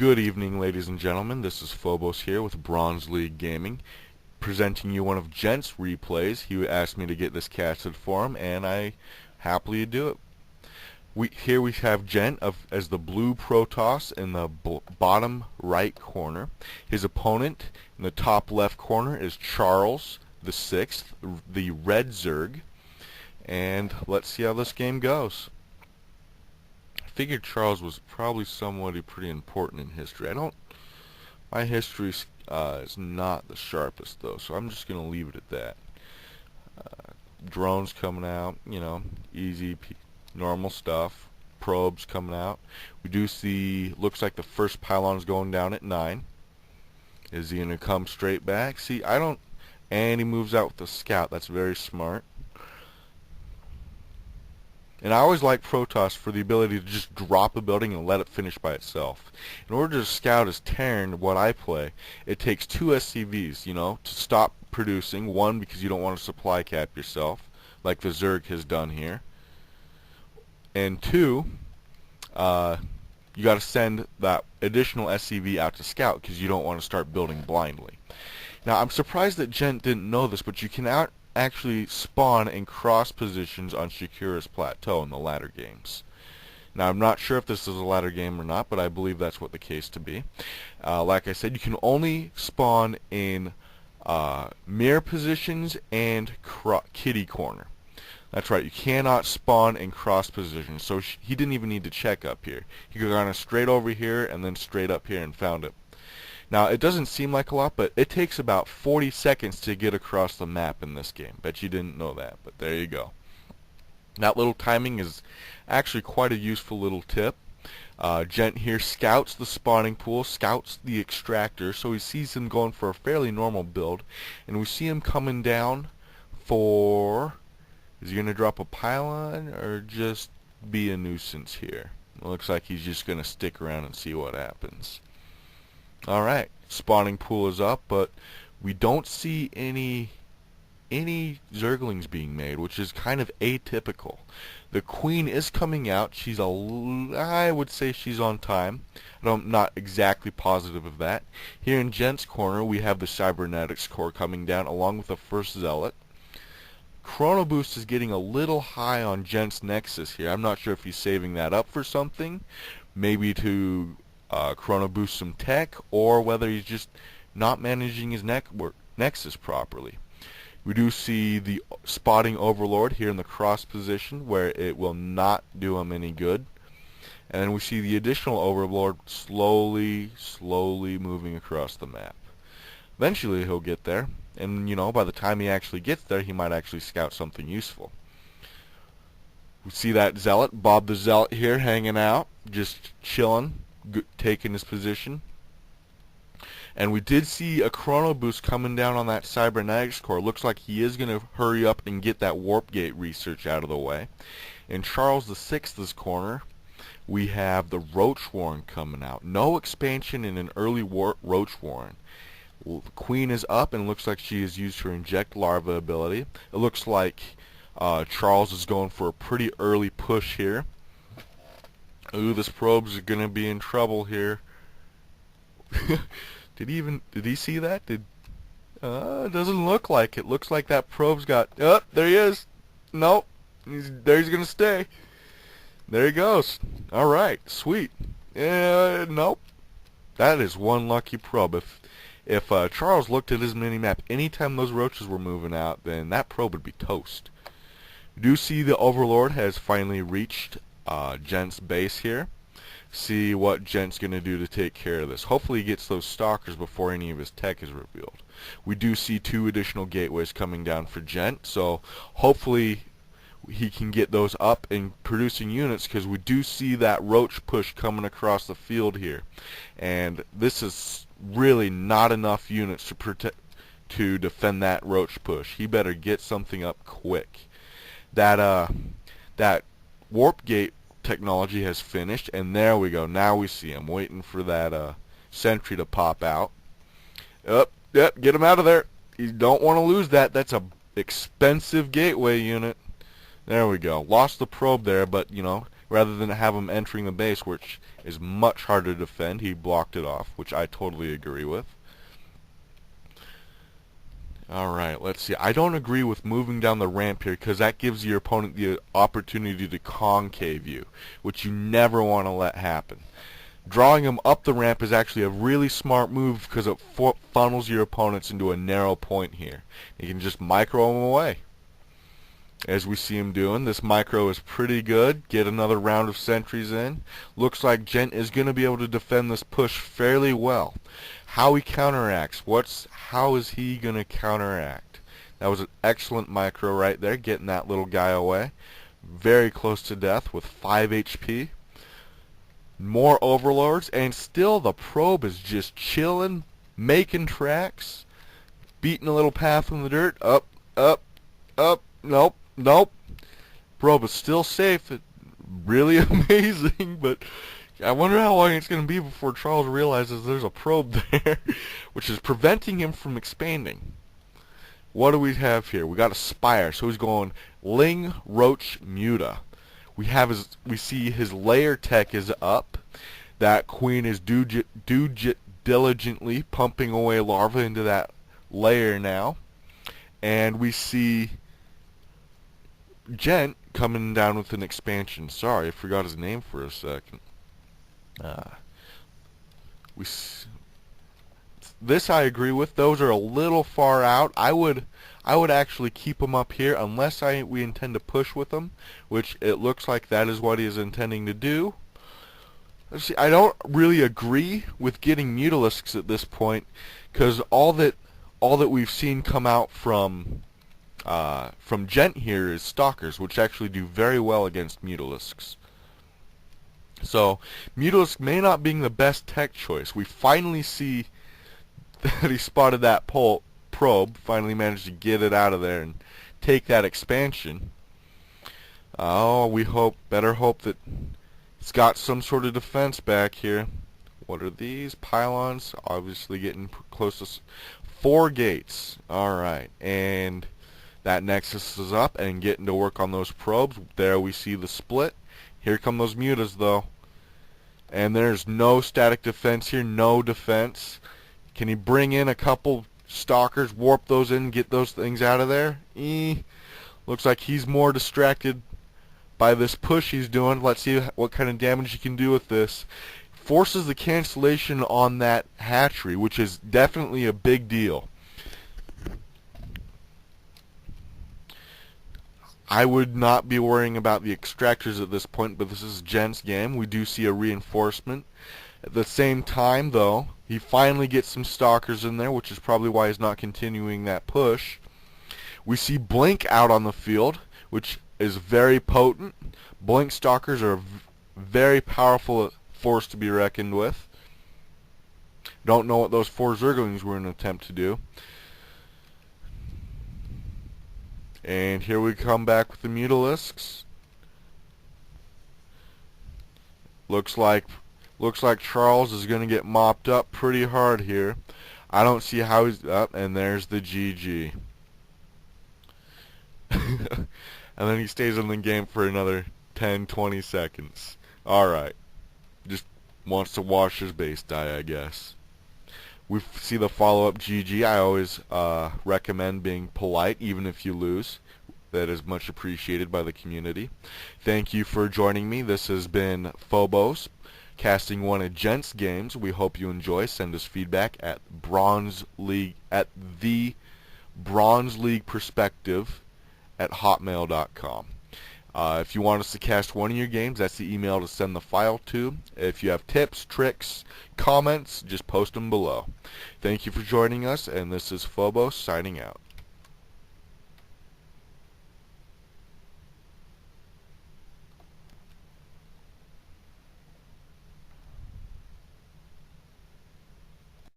Good evening, ladies and gentlemen. This is Phobos here with Bronze League Gaming, presenting you one of Gent's replays. He asked me to get this casted for him, and I happily do it. Here we have Gent as the blue Protoss in the bottom right corner. His opponent in the top left corner is CharlesVI, the red Zerg. And let's see how this game goes. I figured Charles was probably somebody pretty important in history. My history is not the sharpest though, so I'm just gonna leave it at that. Drones coming out, easy, normal stuff. Probes coming out. We do see, looks like the first pylon's going down at 9. Is he gonna come straight back? See, and he moves out with the scout. That's very smart. And I always like Protoss for the ability to just drop a building and let it finish by itself. In order to scout as Terran, what I play, it takes 2 SCVs, to stop producing. One, because you don't want to supply cap yourself, like the Zerg has done here. And 2, you got to send that additional SCV out to scout because you don't want to start building blindly. Now, I'm surprised that Gent didn't know this, but you can actually spawn in cross positions on Shakira's Plateau in the latter games. Now, I'm not sure if this is a ladder game or not, but I believe that's what the case to be. Like I said, you can only spawn in mirror positions and kitty corner. That's right, you cannot spawn in cross positions, so he didn't even need to check up here. He could have gone straight over here and then straight up here and found it. Now, it doesn't seem like a lot, but it takes about 40 seconds to get across the map in this game. Bet you didn't know that, but there you go. That little timing is actually quite a useful little tip. Gent here scouts the spawning pool, scouts the extractor, so he sees him going for a fairly normal build. And we see him coming down for... Is he going to drop a pylon or just be a nuisance here? It looks like he's just going to stick around and see what happens. Alright, spawning pool is up, but we don't see any Zerglings being made, which is kind of atypical. The queen is coming out. I would say she's on time. I'm not exactly positive of that. Here in Gent's corner, we have the Cybernetics core coming down along with the first Zealot. Chrono Boost is getting a little high on Gent's Nexus here. I'm not sure if he's saving that up for something. Maybe to Chrono Boost some tech, or whether he's just not managing his Nexus properly. We do see the spotting Overlord here in the cross position, where it will not do him any good. And then we see the additional Overlord slowly moving across the map. Eventually he'll get there, and by the time he actually gets there, he might actually scout something useful. We see that Zealot, Bob the Zealot here, hanging out, just chilling, taking his position. And we did see a Chrono Boost coming down on that Cybernetics core. Looks like he is going to hurry up and get that Warp Gate research out of the way. In Charles VI's corner, we have the Roach Warren coming out. No expansion in an early Roach Warren. The Queen is up and looks like she has used her Inject Larva ability. It looks like Charles is going for a pretty early push here. Ooh, this probe's gonna be in trouble here. Did he see that? It doesn't look like it. Looks like that probe's got... Oh, there he is. Nope. He's gonna stay. There he goes. Alright, sweet. Nope. That is one lucky probe. If Charles looked at his mini-map anytime those roaches were moving out, then that probe would be toast. We do see the Overlord has finally reached Gent's base here. See what Gent's going to do to take care of this. Hopefully he gets those stalkers before any of his tech is revealed. We do see 2 additional gateways coming down for Gent, so hopefully he can get those up and producing units, because we do see that roach push coming across the field here. And this is really not enough units to defend that roach push. He better get something up quick. That Warp Gate technology has finished, and there we go. Now we see him waiting for that sentry to pop out. Yep, get him out of there. You don't want to lose that. That's a expensive gateway unit. There we go. Lost the probe there, but rather than have him entering the base, which is much harder to defend. He blocked it off, which I totally agree with. Alright, let's see. I don't agree with moving down the ramp here because that gives your opponent the opportunity to concave you, which you never want to let happen. Drawing him up the ramp is actually a really smart move because it funnels your opponents into a narrow point here. You can just micro them away. As we see him doing, this micro is pretty good. Get another round of sentries in. Looks like Gent is going to be able to defend this push fairly well. How he counteracts, how is he going to counteract? That was an excellent micro right there, getting that little guy away. Very close to death with 5 HP. More overlords, and still the probe is just chilling, making tracks, beating a little path in the dirt. Up, up, up. Nope, nope. Probe is still safe. Really amazing, but I wonder how long it's going to be before Charles realizes there's a probe there, which is preventing him from expanding. What do we have here? We got a Spire, so he's going Ling, Roach, Muta. We see his layer tech is up. That queen is diligently pumping away larvae into that layer now. And we see Gent coming down with an expansion. Sorry, I forgot his name for a second. This I agree with. Those are a little far out. I would actually keep them up here unless we intend to push with them, which it looks like that is what he is intending to do. Let's see. I don't really agree with getting Mutalisks at this point because all that we've seen come out from Gent here is Stalkers, which actually do very well against Mutalisks. So Mutalisk may not be the best tech choice. We finally see that he spotted that probe, finally managed to get it out of there and take that expansion. Oh, we better hope that it's got some sort of defense back here. What are these? Pylons, obviously getting close to 4 gates. Alright, and that Nexus is up and getting to work on those probes. There we see the split. Here come those mutas though. And there's no static defense here, no defense. Can he bring in a couple stalkers, warp those in, get those things out of there? Looks like he's more distracted by this push he's doing. Let's see what kind of damage he can do with this. Forces the cancellation on that hatchery, which is definitely a big deal. I would not be worrying about the extractors at this point, but this is Gent's game. We do see a reinforcement. At the same time, though, he finally gets some stalkers in there, which is probably why he's not continuing that push. We see Blink out on the field, which is very potent. Blink stalkers are a very powerful force to be reckoned with. Don't know what those 4 Zerglings were in an attempt to do. And here we come back with the Mutalisks. Looks like Charles is going to get mopped up pretty hard here. I don't see how he's up, and there's the GG. And then he stays in the game for another 10-20 seconds. Alright. Just wants to wash his base die, I guess. We see the follow-up GG. I always recommend being polite, even if you lose. That is much appreciated by the community. Thank you for joining me. This has been Phobos, casting one of Gent's games. We hope you enjoy. Send us feedback at the Bronze League Perspective at hotmail.com. If you want us to cast one of your games, that's the email to send the file to. If you have tips, tricks, comments, just post them below. Thank you for joining us, and this is Phobos signing out.